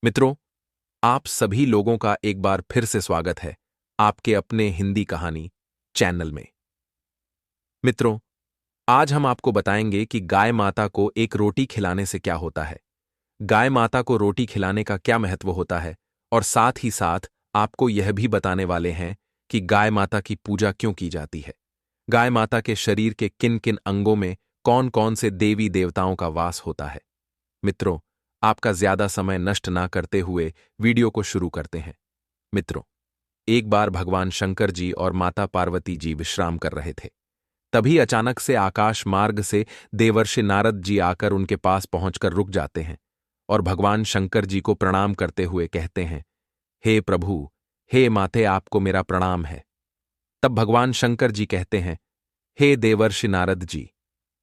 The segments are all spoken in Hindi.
मित्रों, आप सभी लोगों का एक बार फिर से स्वागत है आपके अपने हिंदी कहानी चैनल में। मित्रों, आज हम आपको बताएंगे कि गाय माता को एक रोटी खिलाने से क्या होता है, गाय माता को रोटी खिलाने का क्या महत्व होता है, और साथ ही साथ आपको यह भी बताने वाले हैं कि गाय माता की पूजा क्यों की जाती है, गाय माता के शरीर के किन किन अंगों में कौन कौन से देवी देवताओं का वास होता है। मित्रों, आपका ज्यादा समय नष्ट ना करते हुए वीडियो को शुरू करते हैं। मित्रों, एक बार भगवान शंकर जी और माता पार्वती जी विश्राम कर रहे थे। तभी अचानक से आकाश मार्ग से देवर्षि नारद जी आकर उनके पास पहुंचकर रुक जाते हैं और भगवान शंकर जी को प्रणाम करते हुए कहते हैं, हे प्रभु, हे माते, आपको मेरा प्रणाम है। तब भगवान शंकर जी कहते हैं, हे देवर्षि नारद जी,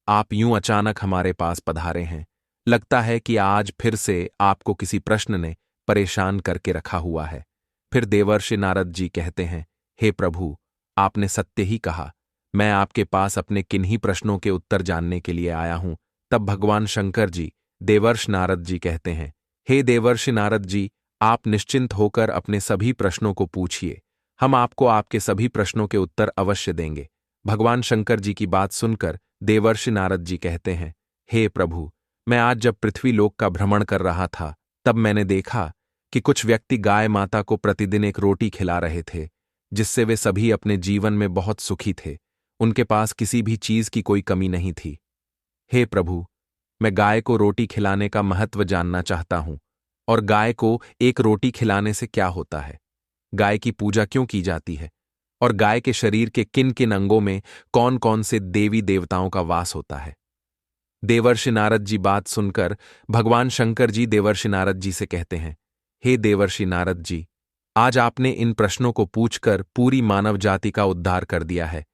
आप यूं अचानक हमारे पास पधारे हैं, लगता है कि आज फिर से आपको किसी प्रश्न ने परेशान करके रखा हुआ है। फिर देवर्षि नारद जी कहते हैं, हे प्रभु, आपने सत्य ही कहा, मैं आपके पास अपने किन्हीं प्रश्नों के उत्तर जानने के लिए आया हूं। तब भगवान शंकर जी देवर्षि नारद जी कहते हैं, हे देवर्षि नारद जी, आप निश्चिंत होकर अपने सभी प्रश्नों को पूछिए, हम आपको आपके सभी प्रश्नों के उत्तर अवश्य देंगे। भगवान शंकर जी की बात सुनकर देवर्षि नारद जी कहते हैं, हे प्रभु, मैं आज जब पृथ्वी लोक का भ्रमण कर रहा था, तब मैंने देखा कि कुछ व्यक्ति गाय माता को प्रतिदिन एक रोटी खिला रहे थे, जिससे वे सभी अपने जीवन में बहुत सुखी थे। उनके पास किसी भी चीज की कोई कमी नहीं थी। हे प्रभु, मैं गाय को रोटी खिलाने का महत्व जानना चाहता हूं, और गाय को एक रोटी खिलाने से क्या होता है, गाय की पूजा क्यों की जाती है, और गाय के शरीर के किन किन अंगों में कौन कौन से देवी देवताओं का वास होता है। देवर्षि नारद जी बात सुनकर भगवान शंकर जी देवर्षि नारद जी से कहते हैं, हे देवर्षि नारद जी, आज आपने इन प्रश्नों को पूछकर पूरी मानव जाति का उद्धार कर दिया है,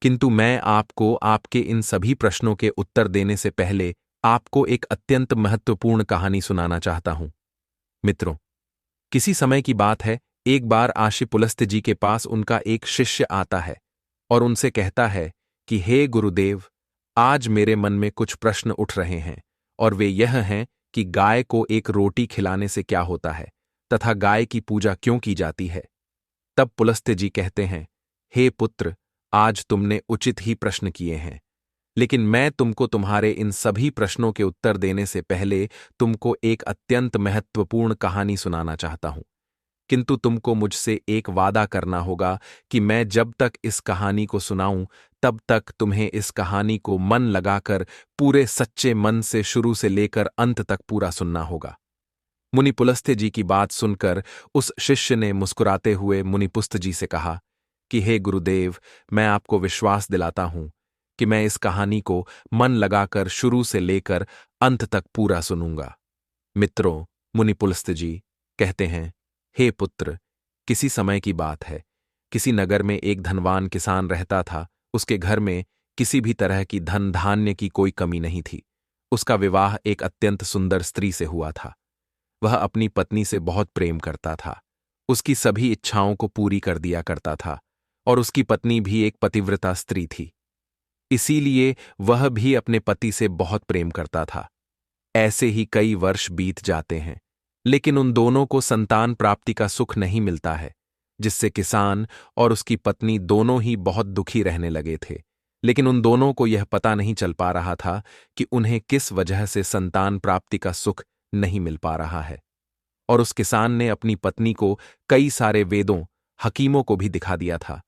किंतु मैं आपको आपके इन सभी प्रश्नों के उत्तर देने से पहले आपको एक अत्यंत महत्वपूर्ण कहानी सुनाना चाहता हूं। मित्रों, किसी समय की बात है, एक बार आशी पुलस्त्य जी के पास उनका एक शिष्य आता है और उनसे कहता है कि हे गुरुदेव, आज मेरे मन में कुछ प्रश्न उठ रहे हैं, और वे यह हैं कि गाय को एक रोटी खिलाने से क्या होता है तथा गाय की पूजा क्यों की जाती है। तब पुलस्त्य जी कहते हैं, हे पुत्र, आज तुमने उचित ही प्रश्न किए हैं, लेकिन मैं तुमको तुम्हारे इन सभी प्रश्नों के उत्तर देने से पहले तुमको एक अत्यंत महत्वपूर्ण कहानी सुनाना चाहता हूं। किंतु तुमको मुझसे एक वादा करना होगा कि मैं जब तक इस कहानी को सुनाऊं, तब तक तुम्हें इस कहानी को मन लगाकर पूरे सच्चे मन से शुरू से लेकर अंत तक पूरा सुनना होगा। मुनि पुलस्त्य जी की बात सुनकर उस शिष्य ने मुस्कुराते हुए मुनिपुस्त जी से कहा कि हे गुरुदेव, मैं आपको विश्वास दिलाता हूं कि मैं इस कहानी को मन लगाकर शुरू से लेकर अंत तक पूरा सुनूंगा। मित्रों, मुनि पुलस्त्य जी कहते हैं, हे पुत्र, किसी समय की बात है, किसी नगर में एक धनवान किसान रहता था। उसके घर में किसी भी तरह की धन धान्य की कोई कमी नहीं थी। उसका विवाह एक अत्यंत सुंदर स्त्री से हुआ था। वह अपनी पत्नी से बहुत प्रेम करता था, उसकी सभी इच्छाओं को पूरी कर दिया करता था, और उसकी पत्नी भी एक पतिव्रता स्त्री थी, इसीलिए वह भी अपने पति से बहुत प्रेम करता था। ऐसे ही कई वर्ष बीत जाते हैं, लेकिन उन दोनों को संतान प्राप्ति का सुख नहीं मिलता है, जिससे किसान और उसकी पत्नी दोनों ही बहुत दुखी रहने लगे थे। लेकिन उन दोनों को यह पता नहीं चल पा रहा था कि उन्हें किस वजह से संतान प्राप्ति का सुख नहीं मिल पा रहा है। और उस किसान ने अपनी पत्नी को कई सारे वेदों, हकीमों को भी दिखा दिया था,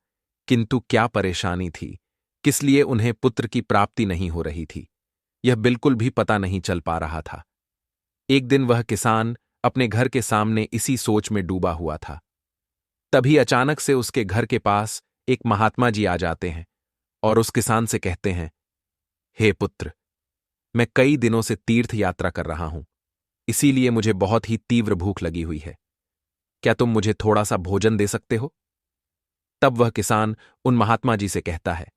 किंतु क्या परेशानी थी, किस लिए उन्हें पुत्र की प्राप्ति नहीं हो रही थी, यह बिल्कुल भी पता नहीं चल पा रहा था। एक दिन वह किसान अपने घर के सामने इसी सोच में डूबा हुआ था। तभी अचानक से उसके घर के पास एक महात्मा जी आ जाते हैं और उस किसान से कहते हैं, हे पुत्र, मैं कई दिनों से तीर्थ यात्रा कर रहा हूं, इसीलिए मुझे बहुत ही तीव्र भूख लगी हुई है। क्या तुम मुझे थोड़ा सा भोजन दे सकते हो? तब वह किसान उन महात्मा जी से कहता है,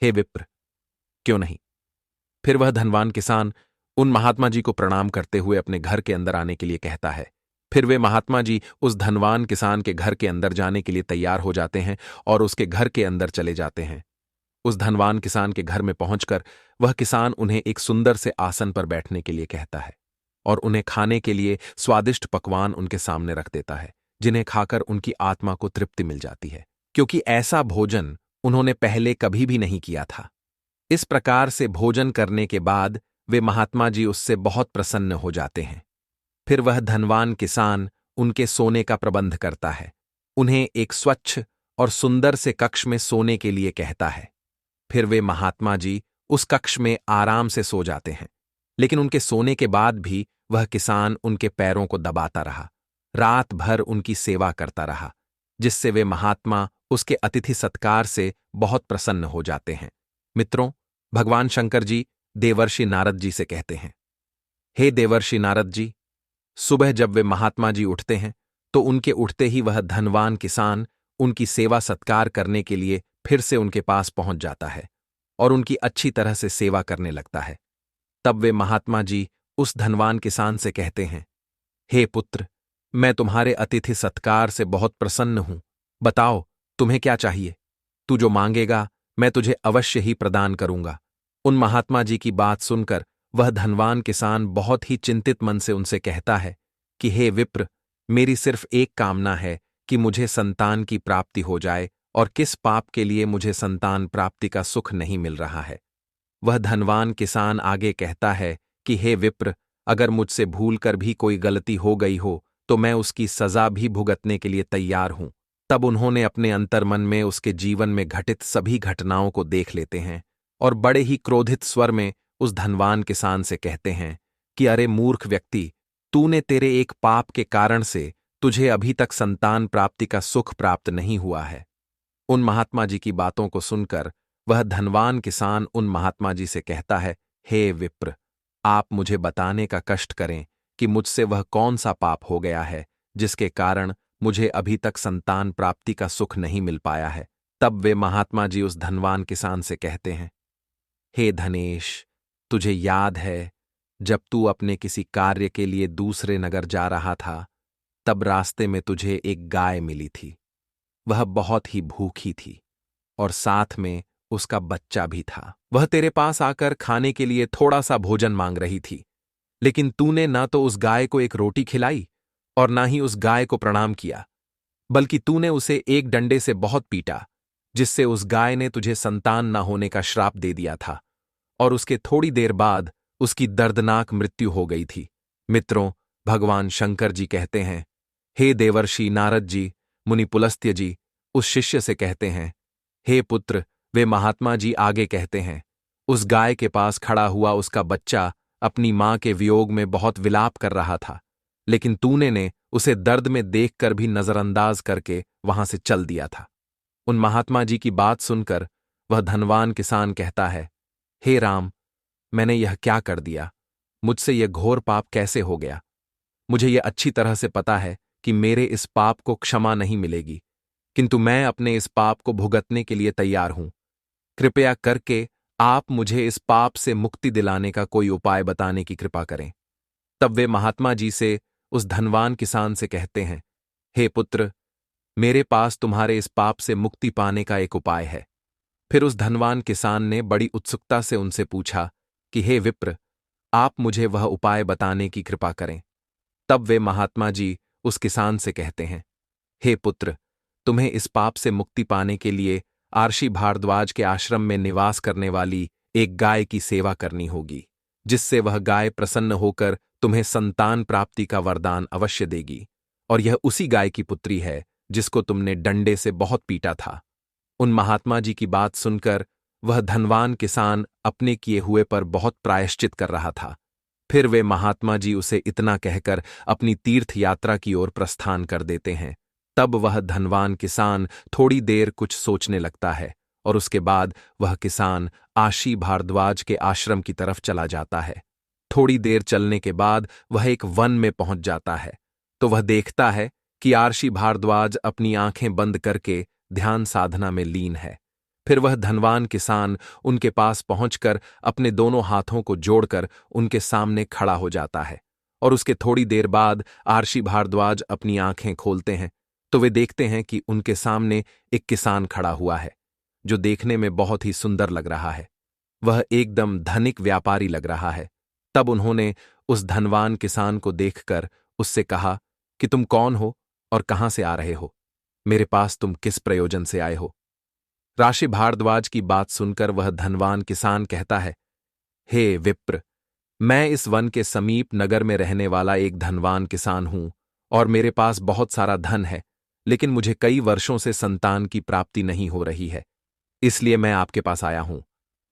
हे विप्र, क्यों नहीं। फिर वह धनवान किसान उन महात्मा जी को प्रणाम करते हुए अपने घर के अंदर आने के लिए कहता है। फिर वे महात्मा जी उस धनवान किसान के घर के अंदर जाने के लिए तैयार हो जाते हैं और उसके घर के अंदर चले जाते हैं। उस धनवान किसान के घर में पहुंचकर वह किसान उन्हें एक सुंदर से आसन पर बैठने के लिए कहता है। और उन्हें खाने के लिए स्वादिष्ट पकवान उनके सामने रख देता है, जिन्हें खाकर उनकी आत्मा को तृप्ति मिल जाती है, क्योंकि ऐसा भोजन उन्होंने पहले कभी भी नहीं किया था। इस प्रकार से भोजन करने के बाद वे महात्मा जी उससे बहुत प्रसन्न हो जाते हैं। फिर वह धनवान किसान उनके सोने का प्रबंध करता है, उन्हें एक स्वच्छ और सुंदर से कक्ष में सोने के लिए कहता है। फिर वे महात्मा जी उस कक्ष में आराम से सो जाते हैं, लेकिन उनके सोने के बाद भी वह किसान उनके पैरों को दबाता रहा, रात भर उनकी सेवा करता रहा, जिससे वे महात्मा उसके अतिथि सत्कार से बहुत प्रसन्न हो जाते हैं। मित्रों, भगवान शंकर जी देवर्षि नारद जी से कहते हैं, हे देवर्षि नारद जी, सुबह जब वे महात्मा जी उठते हैं तो उनके उठते ही वह धनवान किसान उनकी सेवा सत्कार करने के लिए फिर से उनके पास पहुंच जाता है और उनकी अच्छी तरह से सेवा करने लगता है। तब वे महात्मा जी उस धनवान किसान से कहते हैं, हे पुत्र, मैं तुम्हारे अतिथि सत्कार से बहुत प्रसन्न हूं। बताओ, तुम्हें क्या चाहिए? तू जो मांगेगा मैं तुझे अवश्य ही प्रदान करूंगा। उन महात्मा जी की बात सुनकर वह धनवान किसान बहुत ही चिंतित मन से उनसे कहता है कि हे विप्र, मेरी सिर्फ एक कामना है कि मुझे संतान की प्राप्ति हो जाए, और किस पाप के लिए मुझे संतान प्राप्ति का सुख नहीं मिल रहा है। वह धनवान किसान आगे कहता है कि हे विप्र, अगर मुझसे भूल कर भी कोई गलती हो गई हो तो मैं उसकी सजा भी भुगतने के लिए तैयार हूं। तब उन्होंने अपने अंतर्मन में उसके जीवन में घटित सभी घटनाओं को देख लेते हैं और बड़े ही क्रोधित स्वर में उस धनवान किसान से कहते हैं कि अरे मूर्ख व्यक्ति, तूने तेरे एक पाप के कारण से तुझे अभी तक संतान प्राप्ति का सुख प्राप्त नहीं हुआ है। उन महात्मा जी की बातों को सुनकर वह धनवान किसान उन महात्मा जी से कहता है, हे विप्र, आप मुझे बताने का कष्ट करें कि मुझसे वह कौन सा पाप हो गया है जिसके कारण मुझे अभी तक संतान प्राप्ति का सुख नहीं मिल पाया है। तब वे महात्मा जी उस धनवान किसान से कहते हैं, हे धनेश, तुझे याद है जब तू अपने किसी कार्य के लिए दूसरे नगर जा रहा था, तब रास्ते में तुझे एक गाय मिली थी। वह बहुत ही भूखी थी और साथ में उसका बच्चा भी था। वह तेरे पास आकर खाने के लिए थोड़ा सा भोजन मांग रही थी, लेकिन तूने ना तो उस गाय को एक रोटी खिलाई और ना ही उस गाय को प्रणाम किया, बल्कि तूने उसे एक डंडे से बहुत पीटा, जिससे उस गाय ने तुझे संतान न होने का श्राप दे दिया था और उसके थोड़ी देर बाद उसकी दर्दनाक मृत्यु हो गई थी। मित्रों, भगवान शंकर जी कहते हैं, हे देवर्षि नारद जी, मुनि पुलस्त्य जी उस शिष्य से कहते हैं, हे पुत्र, वे महात्मा जी आगे कहते हैं, उस गाय के पास खड़ा हुआ उसका बच्चा अपनी मां के वियोग में बहुत विलाप कर रहा था, लेकिन तूने ने उसे दर्द में देखकर भी नजरअंदाज करके वहां से चल दिया था। उन महात्मा जी की बात सुनकर वह धनवान किसान कहता है, हे राम, मैंने यह क्या कर दिया? मुझसे यह घोर पाप कैसे हो गया? मुझे यह अच्छी तरह से पता है कि मेरे इस पाप को क्षमा नहीं मिलेगी, किंतु मैं अपने इस पाप को भुगतने के लिए तैयार हूं। कृपया करके आप मुझे इस पाप से मुक्ति दिलाने का कोई उपाय बताने की कृपा करें। तब वे महात्मा जी से उस धनवान किसान से कहते हैं, हे पुत्र, मेरे पास तुम्हारे इस पाप से मुक्ति पाने का एक उपाय है। फिर उस धनवान किसान ने बड़ी उत्सुकता से उनसे पूछा कि हे विप्र, आप मुझे वह उपाय बताने की कृपा करें। तब वे महात्मा जी उस किसान से कहते हैं, हे पुत्र, तुम्हें इस पाप से मुक्ति पाने के लिए आर्षि भारद्वाज के आश्रम में निवास करने वाली एक गाय की सेवा करनी होगी, जिससे वह गाय प्रसन्न होकर तुम्हें संतान प्राप्ति का वरदान अवश्य देगी, और यह उसी गाय की पुत्री है जिसको तुमने डंडे से बहुत पीटा था। उन महात्मा जी की बात सुनकर वह धनवान किसान अपने किए हुए पर बहुत प्रायश्चित कर रहा था। फिर वे महात्मा जी उसे इतना कहकर अपनी तीर्थ यात्रा की ओर प्रस्थान कर देते हैं। तब वह धनवान किसान थोड़ी देर कुछ सोचने लगता है और उसके बाद वह किसान आशी भारद्वाज के आश्रम की तरफ चला जाता है। थोड़ी देर चलने के बाद वह एक वन में पहुंच जाता है तो वह देखता है कि आर्षि भारद्वाज अपनी आंखें बंद करके ध्यान साधना में लीन है। फिर वह धनवान किसान उनके पास पहुंचकर अपने दोनों हाथों को जोड़कर उनके सामने खड़ा हो जाता है और उसके थोड़ी देर बाद आर्षि भारद्वाज अपनी आंखें खोलते हैं तो वे देखते हैं कि उनके सामने एक किसान खड़ा हुआ है जो देखने में बहुत ही सुंदर लग रहा है। वह एकदम धनिक व्यापारी लग रहा है। तब उन्होंने उस धनवान किसान को देखकर उससे कहा कि तुम कौन हो और कहां से आ रहे हो? मेरे पास तुम किस प्रयोजन से आए हो? राशि भारद्वाज की बात सुनकर वह धनवान किसान कहता है, हे विप्र, मैं इस वन के समीप नगर में रहने वाला एक धनवान किसान हूं और मेरे पास बहुत सारा धन है, लेकिन मुझे कई वर्षों से संतान की प्राप्ति नहीं हो रही है। इसलिए मैं आपके पास आया हूं।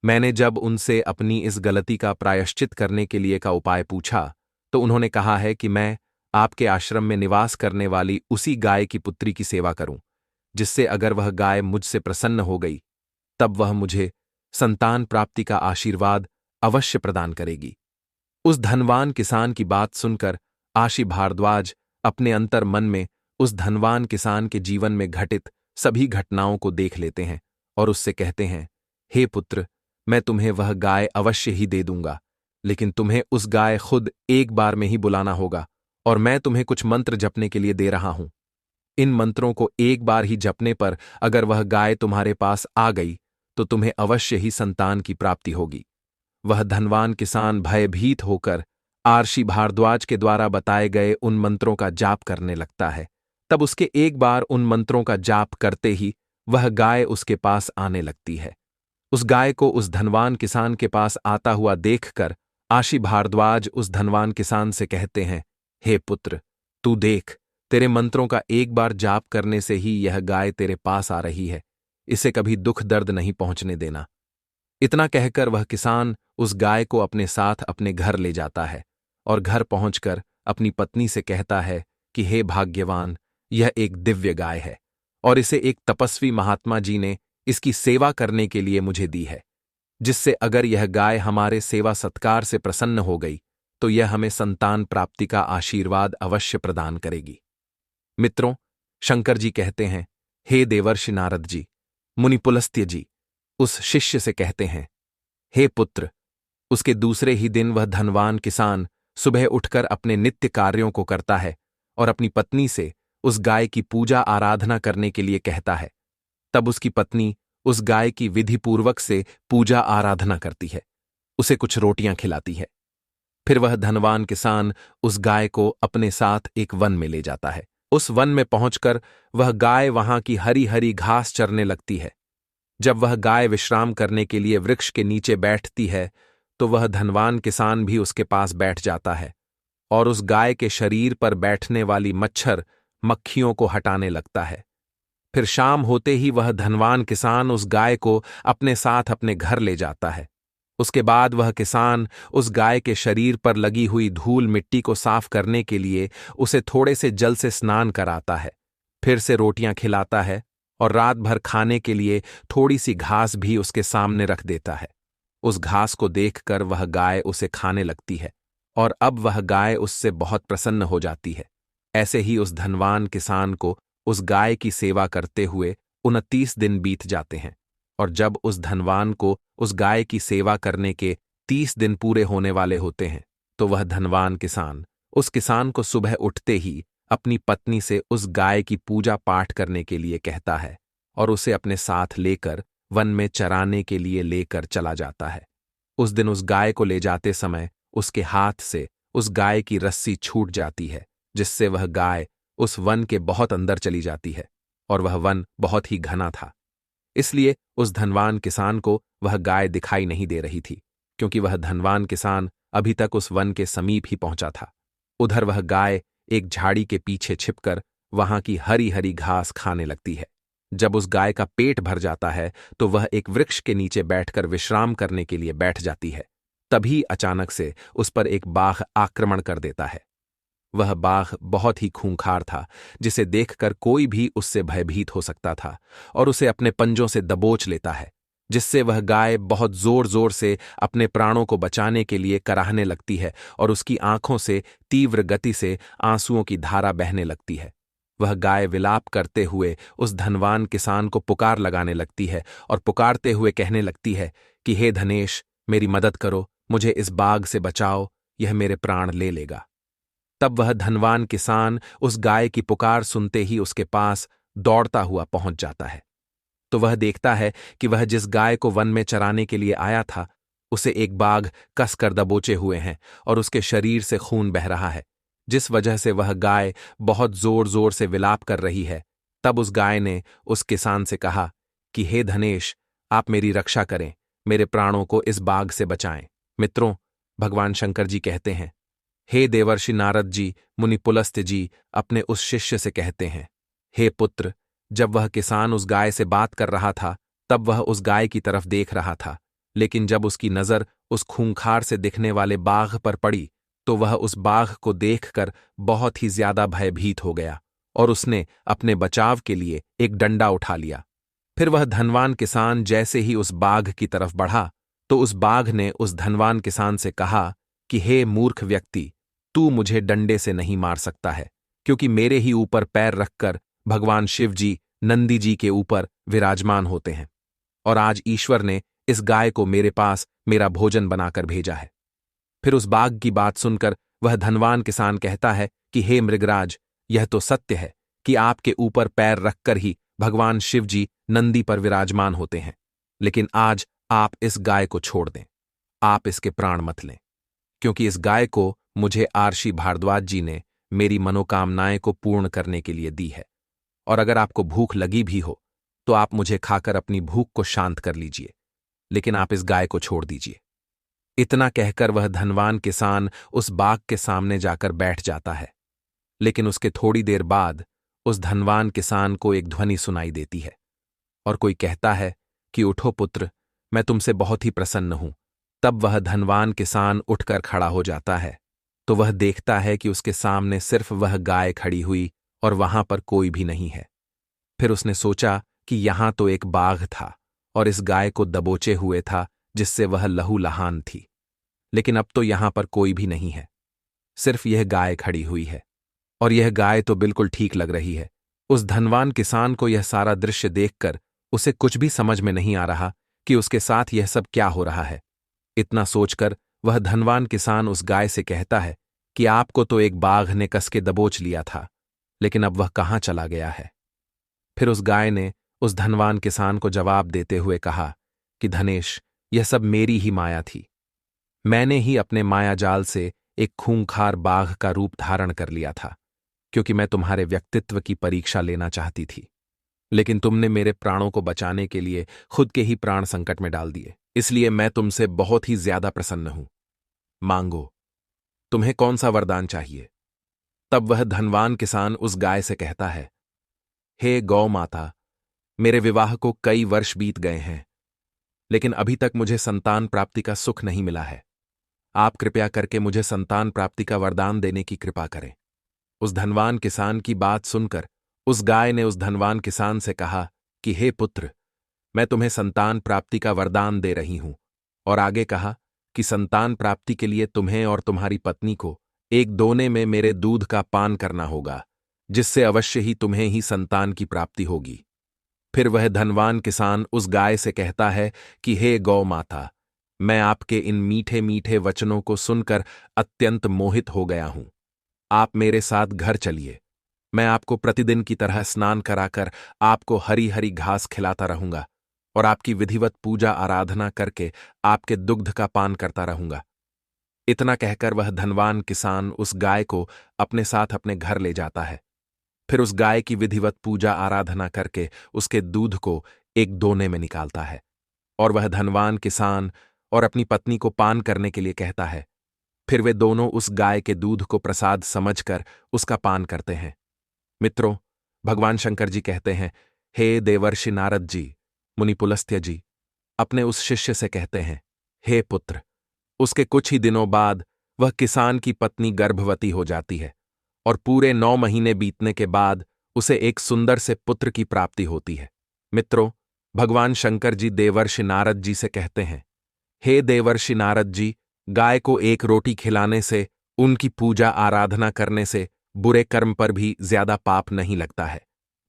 मैंने जब उनसे अपनी इस गलती का प्रायश्चित करने के लिए का उपाय पूछा, तो उन्होंने कहा है कि मैं आपके आश्रम में निवास करने वाली उसी गाय की पुत्री की सेवा करूं, जिससे अगर वह गाय मुझसे प्रसन्न हो गई, तब वह मुझे संतान प्राप्ति का आशीर्वाद अवश्य प्रदान करेगी। उस धनवान किसान की बात सुनकर आशी भारद्वाज अपने अंतर मन में उस धनवान किसान के जीवन में घटित सभी घटनाओं को देख लेते हैं और उससे कहते हैं, हे पुत्र, मैं तुम्हें वह गाय अवश्य ही दे दूंगा, लेकिन तुम्हें उस गाय खुद एक बार में ही बुलाना होगा और मैं तुम्हें कुछ मंत्र जपने के लिए दे रहा हूं। इन मंत्रों को एक बार ही जपने पर अगर वह गाय तुम्हारे पास आ गई तो तुम्हें अवश्य ही संतान की प्राप्ति होगी। वह धनवान किसान भयभीत होकर आर्षि भारद्वाज के द्वारा बताए गए उन मंत्रों का जाप करने लगता है। तब उसके एक बार उन मंत्रों का जाप करते ही वह गाय उसके पास आने लगती है। उस गाय को उस धनवान किसान के पास आता हुआ देखकर आशी भारद्वाज उस धनवान किसान से कहते हैं, हे पुत्र, तू देख, तेरे मंत्रों का एक बार जाप करने से ही यह गाय तेरे पास आ रही है। इसे कभी दुख दर्द नहीं पहुंचने देना। इतना कहकर वह किसान उस गाय को अपने साथ अपने घर ले जाता है और घर पहुंचकर अपनी पत्नी से कहता है कि हे भाग्यवान, यह एक दिव्य गाय है और इसे एक तपस्वी महात्मा जी ने इसकी सेवा करने के लिए मुझे दी है, जिससे अगर यह गाय हमारे सेवा सत्कार से प्रसन्न हो गई तो यह हमें संतान प्राप्ति का आशीर्वाद अवश्य प्रदान करेगी। मित्रों, शंकर जी कहते हैं, हे देवर्षि नारद जी, मुनि पुलस्त्य जी उस शिष्य से कहते हैं, हे पुत्र, उसके दूसरे ही दिन वह धनवान किसान सुबह उठकर अपने नित्य कार्यों को करता है और अपनी पत्नी से उस गाय की पूजा आराधना करने के लिए कहता है। तब उसकी पत्नी उस गाय की विधिपूर्वक से पूजा आराधना करती है, उसे कुछ रोटियां खिलाती है। फिर वह धनवान किसान उस गाय को अपने साथ एक वन में ले जाता है। उस वन में पहुंचकर वह गाय वहां की हरी हरी घास चरने लगती है। जब वह गाय विश्राम करने के लिए वृक्ष के नीचे बैठती है तो वह धनवान किसान भी उसके पास बैठ जाता है और उस गाय के शरीर पर बैठने वाली मच्छर मक्खियों को हटाने लगता है। फिर शाम होते ही वह धनवान किसान उस गाय को अपने साथ अपने घर ले जाता है। उसके बाद वह किसान उस गाय के शरीर पर लगी हुई धूल मिट्टी को साफ करने के लिए उसे थोड़े से जल से स्नान कराता है, फिर से रोटियां खिलाता है और रात भर खाने के लिए थोड़ी सी घास भी उसके सामने रख देता है। उस घास को देखकर वह गाय उसे खाने लगती है और अब वह गाय उससे बहुत प्रसन्न हो जाती है। ऐसे ही उस धनवान किसान को उस गाय की सेवा करते हुए 29 दिन बीत जाते हैं और जब उस धनवान को उस गाय की सेवा करने के 30 दिन पूरे होने वाले होते हैं तो वह धनवान किसान उस किसान को सुबह उठते ही अपनी पत्नी से उस गाय की पूजा पाठ करने के लिए कहता है और उसे अपने साथ लेकर वन में चराने के लिए लेकर चला जाता है। उस दिन उस गाय को ले जाते समय उसके हाथ से उस गाय की रस्सी छूट जाती है, जिससे वह गाय उस वन के बहुत अंदर चली जाती है और वह वन बहुत ही घना था। इसलिए उस धनवान किसान को वह गाय दिखाई नहीं दे रही थी, क्योंकि वह धनवान किसान अभी तक उस वन के समीप ही पहुंचा था। उधर वह गाय एक झाड़ी के पीछे छिपकर वहां की हरी हरी घास खाने लगती है। जब उस गाय का पेट भर जाता है तो वह एक वृक्ष के नीचे बैठकर विश्राम करने के लिए बैठ जाती है। तभी अचानक से उस पर एक बाघ आक्रमण कर देता है। वह बाघ बहुत ही खूंखार था, जिसे देखकर कोई भी उससे भयभीत हो सकता था और उसे अपने पंजों से दबोच लेता है, जिससे वह गाय बहुत जोर जोर से अपने प्राणों को बचाने के लिए कराहने लगती है और उसकी आंखों से तीव्र गति से आंसुओं की धारा बहने लगती है। वह गाय विलाप करते हुए उस धनवान किसान को पुकार लगाने लगती है और पुकारते हुए कहने लगती है कि हे धनेश, मेरी मदद करो, मुझे इस बाघ से बचाओ, यह मेरे प्राण ले लेगा। तब वह धनवान किसान उस गाय की पुकार सुनते ही उसके पास दौड़ता हुआ पहुंच जाता है। तो वह देखता है कि वह जिस गाय को वन में चराने के लिए आया था उसे एक बाघ कसकर दबोचे हुए हैं और उसके शरीर से खून बह रहा है, जिस वजह से वह गाय बहुत जोर जोर से विलाप कर रही है। तब उस गाय ने उस किसान से कहा कि हे धनेश, आप मेरी रक्षा करें, मेरे प्राणों को इस बाघ से बचाएं। मित्रों, भगवान शंकर जी कहते हैं, हे देवर्षि नारद जी, मुनि पुलस्त्य जी अपने उस शिष्य से कहते हैं, हे पुत्र, जब वह किसान उस गाय से बात कर रहा था तब वह उस गाय की तरफ देख रहा था, लेकिन जब उसकी नजर उस खूंखार से दिखने वाले बाघ पर पड़ी तो वह उस बाघ को देखकर बहुत ही ज्यादा भयभीत हो गया और उसने अपने बचाव के लिए एक डंडा उठा लिया। फिर वह धनवान किसान जैसे ही उस बाघ की तरफ बढ़ा तो उस बाघ ने उस धनवान किसान से कहा कि हे मूर्ख व्यक्ति, तू मुझे डंडे से नहीं मार सकता है, क्योंकि मेरे ही ऊपर पैर रखकर भगवान शिव जी नंदी जी के ऊपर विराजमान होते हैं और आज ईश्वर ने इस गाय को मेरे पास मेरा भोजन बनाकर भेजा है। फिर उस बाघ की बात सुनकर वह धनवान किसान कहता है कि हे मृगराज, यह तो सत्य है कि आपके ऊपर पैर रखकर ही भगवान शिव जी नंदी पर विराजमान होते हैं, लेकिन आज आप इस गाय को छोड़ दें, आप इसके प्राण मत लें, क्योंकि इस गाय को मुझे आर्षि भारद्वाज जी ने मेरी मनोकामनाएं को पूर्ण करने के लिए दी है, और अगर आपको भूख लगी भी हो तो आप मुझे खाकर अपनी भूख को शांत कर लीजिए, लेकिन आप इस गाय को छोड़ दीजिए। इतना कहकर वह धनवान किसान उस बाघ के सामने जाकर बैठ जाता है, लेकिन उसके थोड़ी देर बाद उस धनवान किसान को एक ध्वनि सुनाई देती है और कोई कहता है कि उठो पुत्र, मैं तुमसे बहुत ही प्रसन्न हूं। तब वह धनवान किसान उठकर खड़ा हो जाता है तो वह देखता है कि उसके सामने सिर्फ वह गाय खड़ी हुई और वहां पर कोई भी नहीं है। फिर उसने सोचा कि यहां तो एक बाघ था और इस गाय को दबोचे हुए था जिससे वह लहूलुहान थी, लेकिन अब तो यहां पर कोई भी नहीं है, सिर्फ यह गाय खड़ी हुई है और यह गाय तो बिल्कुल ठीक लग रही है। उस धनवान किसान को यह सारा दृश्य देखकर उसे कुछ भी समझ में नहीं आ रहा कि उसके साथ यह सब क्या हो रहा है। इतना सोचकर वह धनवान किसान उस गाय से कहता है कि आपको तो एक बाघ ने कसके दबोच लिया था, लेकिन अब वह कहाँ चला गया है। फिर उस गाय ने उस धनवान किसान को जवाब देते हुए कहा कि धनेश, यह सब मेरी ही माया थी, मैंने ही अपने मायाजाल से एक खूंखार बाघ का रूप धारण कर लिया था, क्योंकि मैं तुम्हारे व्यक्तित्व की परीक्षा लेना चाहती थी, लेकिन तुमने मेरे प्राणों को बचाने के लिए खुद के ही प्राण संकट में डाल दिए, इसलिए मैं तुमसे बहुत ही ज्यादा प्रसन्न हूं। मांगो, तुम्हें कौन सा वरदान चाहिए। तब वह धनवान किसान उस गाय से कहता है, हे गौ माता, मेरे विवाह को कई वर्ष बीत गए हैं, लेकिन अभी तक मुझे संतान प्राप्ति का सुख नहीं मिला है। आप कृपया करके मुझे संतान प्राप्ति का वरदान देने की कृपा करें। उस धनवान किसान की बात सुनकर उस गाय ने उस धनवान किसान से कहा कि हे पुत्र, मैं तुम्हें संतान प्राप्ति का वरदान दे रही हूं, और आगे कहा कि संतान प्राप्ति के लिए तुम्हें और तुम्हारी पत्नी को एक दोने में मेरे दूध का पान करना होगा, जिससे अवश्य ही तुम्हें ही संतान की प्राप्ति होगी। फिर वह धनवान किसान उस गाय से कहता है कि हे गौ माता, मैं आपके इन मीठे मीठे वचनों को सुनकर अत्यंत मोहित हो गया हूं। आप मेरे साथ घर चलिए, मैं आपको प्रतिदिन की तरह स्नान कराकर आपको हरी हरी घास खिलाता रहूंगा और आपकी विधिवत पूजा आराधना करके आपके दुग्ध का पान करता रहूंगा। इतना कहकर वह धनवान किसान उस गाय को अपने साथ अपने घर ले जाता है। फिर उस गाय की विधिवत पूजा आराधना करके उसके दूध को एक दोने में निकालता है और वह धनवान किसान और अपनी पत्नी को पान करने के लिए कहता है। फिर वे दोनों उस गाय के दूध को प्रसाद समझकर उसका पान करते हैं। मित्रों, भगवान शंकर जी कहते हैं, हे देवर्षि नारद जी, मुनि पुलस्त्य जी अपने उस शिष्य से कहते हैं, हे पुत्र, उसके कुछ ही दिनों बाद वह किसान की पत्नी गर्भवती हो जाती है और पूरे 9 महीने बीतने के बाद उसे एक सुंदर से पुत्र की प्राप्ति होती है। मित्रों, भगवान शंकर जी देवर्षि नारद जी से कहते हैं, हे देवर्षि नारद जी, गाय को एक रोटी खिलाने से, उनकी पूजा आराधना करने से बुरे कर्म पर भी ज्यादा पाप नहीं लगता है।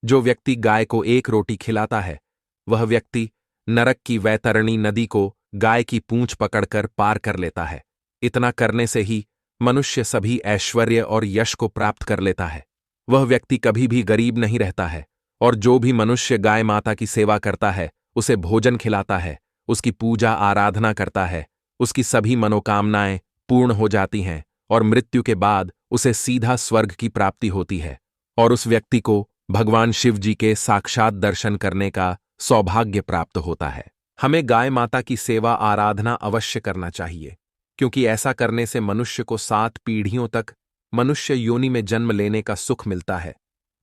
जो व्यक्ति गाय को एक रोटी खिलाता है वह व्यक्ति नरक की वैतरणी नदी को गाय की पूंछ पकड़कर पार कर लेता है। इतना करने से ही मनुष्य सभी ऐश्वर्य और यश को प्राप्त कर लेता है। वह व्यक्ति कभी भी गरीब नहीं रहता है और जो भी मनुष्य गाय माता की सेवा करता है, उसे भोजन खिलाता है, उसकी पूजा आराधना करता है, उसकी सभी मनोकामनाएं पूर्ण हो जाती हैं और मृत्यु के बाद उसे सीधा स्वर्ग की प्राप्ति होती है और उस व्यक्ति को भगवान शिव जी के साक्षात दर्शन करने का सौभाग्य प्राप्त होता है। हमें गाय माता की सेवा आराधना अवश्य करना चाहिए, क्योंकि ऐसा करने से मनुष्य को 7 पीढ़ियों तक मनुष्य योनि में जन्म लेने का सुख मिलता है।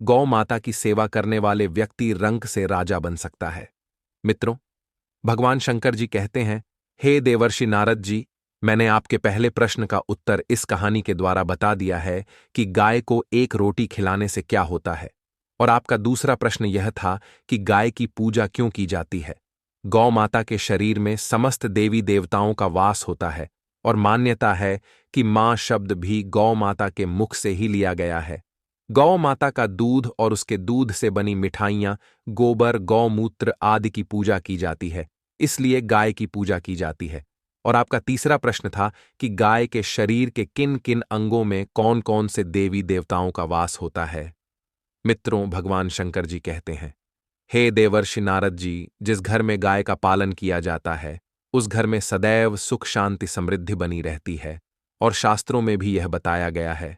गौ माता की सेवा करने वाले व्यक्ति रंक से राजा बन सकता है। मित्रों, भगवान शंकर जी कहते हैं, हे देवर्षि नारद जी, मैंने आपके पहले प्रश्न का उत्तर इस कहानी के द्वारा बता दिया है कि गाय को एक रोटी खिलाने से क्या होता है, और आपका दूसरा प्रश्न यह था कि गाय की पूजा क्यों की जाती है। गौ माता के शरीर में समस्त देवी देवताओं का वास होता है और मान्यता है कि मां शब्द भी गौ माता के मुख से ही लिया गया है। गौ माता का दूध और उसके दूध से बनी मिठाइयां, गोबर, गौमूत्र आदि की पूजा की जाती है, इसलिए गाय की पूजा की जाती है। और आपका तीसरा प्रश्न था कि गाय के शरीर के किन किन अंगों में कौन कौन से देवी देवताओं का वास होता है। मित्रों, भगवान शंकर जी कहते हैं, हे देवर्षि नारद जी, जिस घर में गाय का पालन किया जाता है उस घर में सदैव सुख शांति समृद्धि बनी रहती है, और शास्त्रों में भी यह बताया गया है।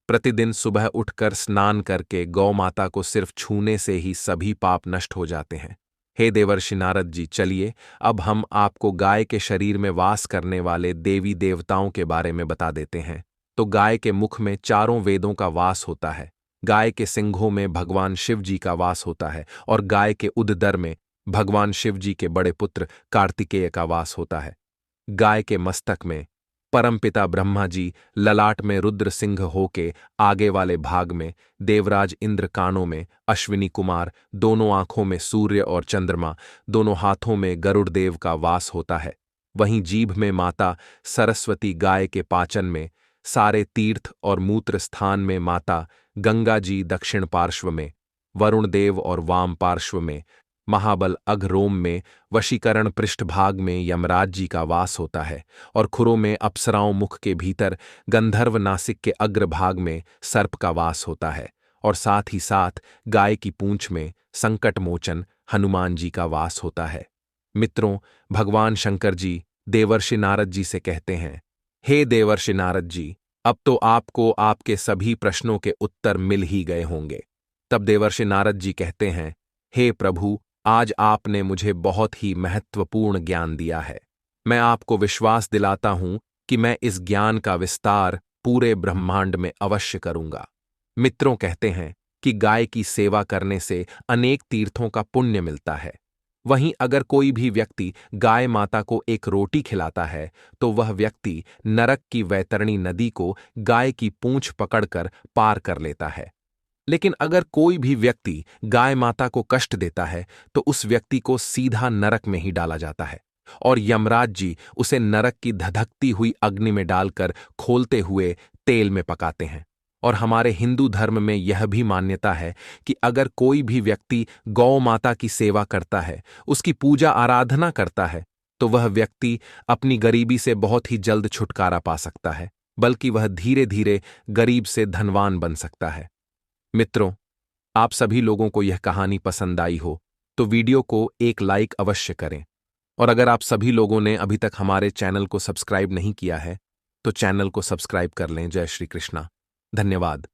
प्रतिदिन सुबह उठकर स्नान करके गौ माता को सिर्फ छूने से ही सभी पाप नष्ट हो जाते हैं। हे देवर्षि नारद जी, चलिए अब हम आपको गाय के शरीर में वास करने वाले देवी देवताओं के बारे में बता देते हैं। तो गाय के मुख में चारों वेदों का वास होता है, गाय के सिंघों में भगवान शिव जी का वास होता है, और गाय के उदर में भगवान शिव जी के बड़े पुत्र कार्तिकेय का वास होता है। गाय के मस्तक में परमपिता ब्रह्मा जी, ललाट में रुद्र सिंह होके आगे वाले भाग में देवराज इंद्र, कानों में अश्विनी कुमार, दोनों आंखों में सूर्य और चंद्रमा, दोनों हाथों में गरुड़ देव का वास होता है। वहीं जीभ में माता सरस्वती, गाय के पाचन में, सारे तीर्थ और मूत्र स्थान में माता गंगा जी, दक्षिण पार्श्व में वरुण देव और वाम पार्श्व में महाबल, अघरोम में वशीकरण, पृष्ठभाग में यमराज जी का वास होता है, और खुरों में अप्सराओं, मुख के भीतर गंधर्व, नासिक के अग्रभाग में सर्प का वास होता है, और साथ ही साथ गाय की पूंछ में संकट मोचन हनुमान जी का वास होता है। मित्रों, भगवान शंकर जी देवर्षि नारद जी से कहते हैं, हे देवर्षि नारद जी, अब तो आपको आपके सभी प्रश्नों के उत्तर मिल ही गए होंगे। तब देवर्षि नारद जी कहते हैं, हे प्रभु, आज आपने मुझे बहुत ही महत्वपूर्ण ज्ञान दिया है। मैं आपको विश्वास दिलाता हूं कि मैं इस ज्ञान का विस्तार पूरे ब्रह्मांड में अवश्य करूंगा। मित्रों कहते हैं कि गाय की सेवा करने से अनेक तीर्थों का पुण्य मिलता है। वहीं अगर कोई भी व्यक्ति गाय माता को एक रोटी खिलाता है तो वह व्यक्ति नरक की वैतरणी नदी को गाय की पूंछ पकड़कर पार कर लेता है। लेकिन अगर कोई भी व्यक्ति गाय माता को कष्ट देता है तो उस व्यक्ति को सीधा नरक में ही डाला जाता है, और यमराज जी उसे नरक की धधकती हुई अग्नि में डालकर खोलते हुए तेल में पकाते हैं। और हमारे हिंदू धर्म में यह भी मान्यता है कि अगर कोई भी व्यक्ति गौ माता की सेवा करता है, उसकी पूजा आराधना करता है, तो वह व्यक्ति अपनी गरीबी से बहुत ही जल्द छुटकारा पा सकता है, बल्कि वह धीरे धीरे गरीब से धनवान बन सकता है। मित्रों, आप सभी लोगों को यह कहानी पसंद आई हो तो वीडियो को एक लाइक अवश्य करें, और अगर आप सभी लोगों ने अभी तक हमारे चैनल को सब्सक्राइब नहीं किया है तो चैनल को सब्सक्राइब कर लें। जय श्री कृष्णा। धन्यवाद।